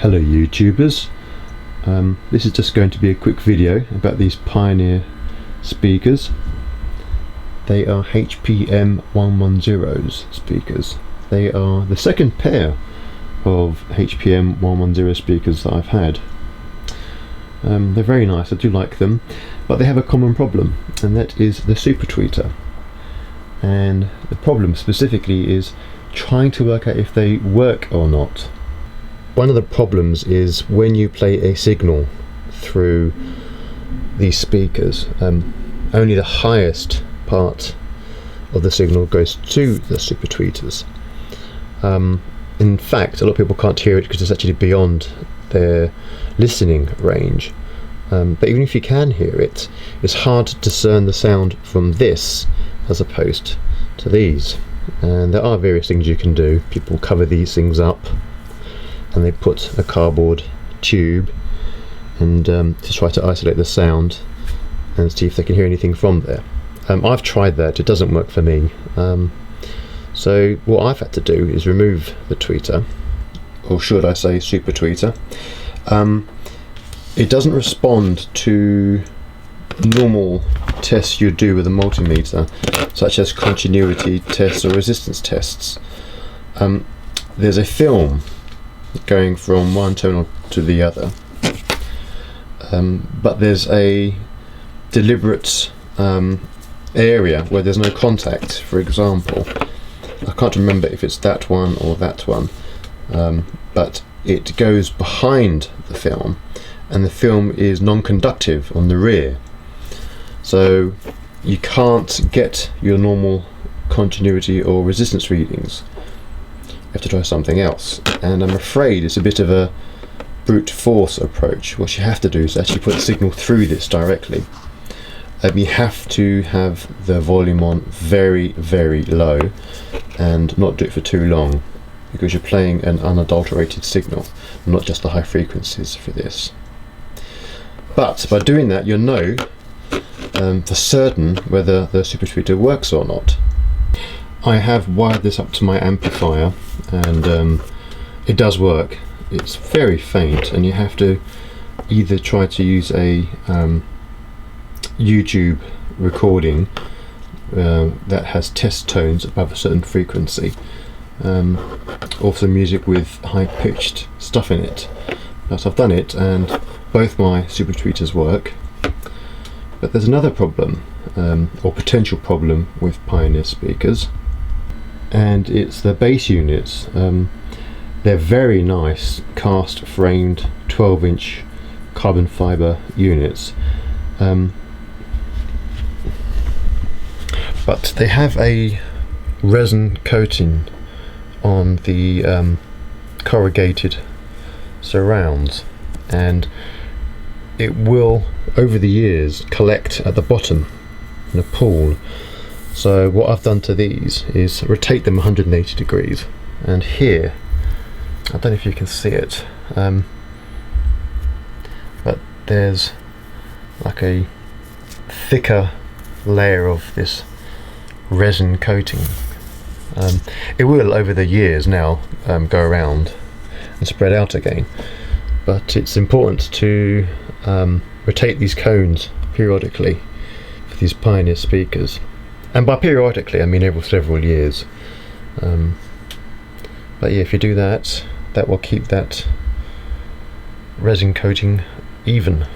Hello YouTubers, this is just going to be a quick video about these Pioneer speakers. They are HPM-110 speakers. They are the second pair of HPM-110 speakers that I've had. They're very nice, I do like them, but they have a common problem, and that is the super tweeter. And the problem specifically is trying to work out if they work or not. One of the problems is when you play a signal through these speakers, only the highest part of the signal goes to the super tweeters. In fact, a lot of people can't hear it because it's actually beyond their listening range. But even if you can hear it, it's hard to discern the sound from this as opposed to these. And there are various things you can do. People cover these things up and they put a cardboard tube and to try to isolate the sound and see if they can hear anything from there. I've tried that, it doesn't work for me. So what I've had to do is remove the tweeter, or should I say super tweeter. It doesn't respond to normal tests you do with a multimeter, such as continuity tests or resistance tests. There's a film going from one terminal to the other, but there's a deliberate area where there's no contact. For example, I can't remember if it's that one or that one, but it goes behind the film, and the film is non-conductive on the rear, so you can't get your normal continuity or resistance readings. You have to try something else, and I'm afraid it's a bit of a brute force approach. What you have to do is actually put the signal through this directly. You have to have the volume on very, very low and not do it for too long, because you're playing an unadulterated signal, not just the high frequencies for this. But by doing that, you'll know for certain whether the super tweeter works or not. I have wired this up to my amplifier, and it does work. It's very faint, and you have to either try to use a YouTube recording that has test tones above a certain frequency, also music with high-pitched stuff in it. But I've done it, and both my super tweeters work. But there's another problem, or potential problem, with Pioneer speakers, and it's the bass units. They're very nice cast framed 12-inch carbon fiber units, but they have a resin coating on the corrugated surrounds, and it will over the years collect at the bottom in a pool. So what I've done to these is rotate them 180 degrees, and here, I don't know if you can see it, but there's like a thicker layer of this resin coating. It will over the years now go around and spread out again, but it's important to rotate these cones periodically for these Pioneer speakers. And by periodically, I mean every several years. But yeah, if you do that, that will keep that resin coating even.